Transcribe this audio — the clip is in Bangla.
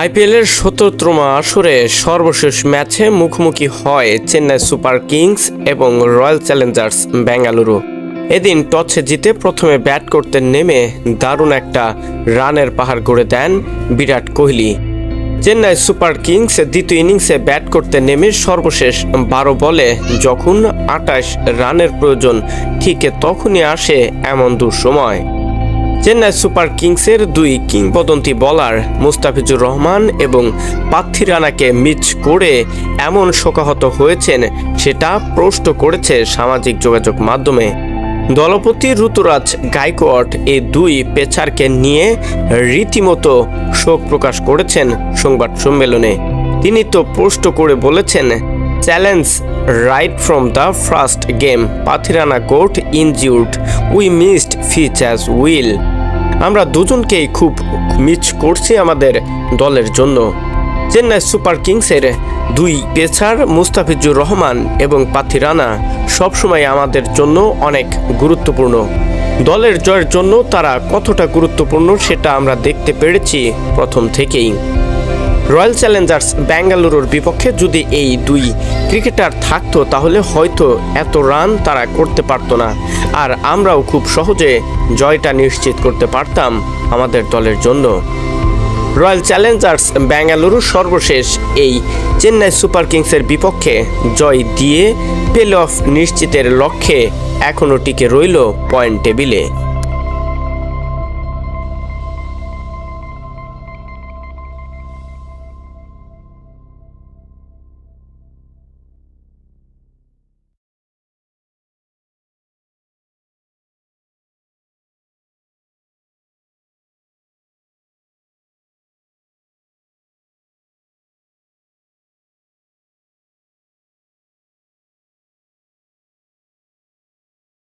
আইপিএলের ১৭তম আসরে সর্বশেষ ম্যাচে মুখোমুখি হয় চেন্নাই সুপার কিংস এবং রয়্যাল চ্যালেঞ্জার্স বেঙ্গালুরু। এদিন টসে জিতে প্রথমে ব্যাট করতে নেমে দারুণ একটা রানের পাহাড় গড়ে দেন বিরাট কোহলি। চেন্নাই সুপার কিংস দ্বিতীয় ইনিংসে ব্যাট করতে নেমে সর্বশেষ ১২ বলে যখন ২৮ রানের প্রয়োজন, ঠিক তখনই আসে এমন দুঃসময়। চেন্নাই সুপার কিংসের দুই কিংবদন্তি বলার মুস্তাফিজুর রহমান এবং পার্থী রানাকে মিস করে এমন শোকাহত হয়েছেন সেটা পোস্ট করেছে সামাজিক যোগাযোগ মাধ্যমে। দলপতি ঋতুরাজ গায়কোয়াড় এই দুই পেসারকে নিয়ে রীতিমতো শোক প্রকাশ করেছেন সংবাদ সম্মেলনে। তিনি তো পোস্ট করে বলেছেন, challenge right from the first game, Pathirana got injured, we missed Fizz as well. আমরা দুজনকেই খুব মিস করছি আমাদের দলের জন্য। চেন্নাই সুপার কিংসের দুই পেসার মুস্তাফিজুর রহমান এবং পার্থী রানা সবসময় আমাদের জন্য অনেক গুরুত্বপূর্ণ। দলের জয়ের জন্য তারা কতটা গুরুত্বপূর্ণ সেটা আমরা দেখতে পেরেছি প্রথম থেকেই। রয়্যাল চ্যালেঞ্জার্স বেঙ্গালুরুর বিপক্ষে যদি এই দুই ক্রিকেটার থাকতো তাহলে হয়তো এত রান তারা করতে পারতো না, আর আমরাও খুব সহজে জয়টা নিশ্চিত করতে পারতাম আমাদের দলের জন্য। রয়্যাল চ্যালেঞ্জার্স বেঙ্গালুরু সর্বশেষ এই চেন্নাই সুপার কিংসের বিপক্ষে জয় দিয়ে প্লে অফ নিশ্চিতের লক্ষ্যে এখনও টিকে রইল পয়েন্ট টেবিলে।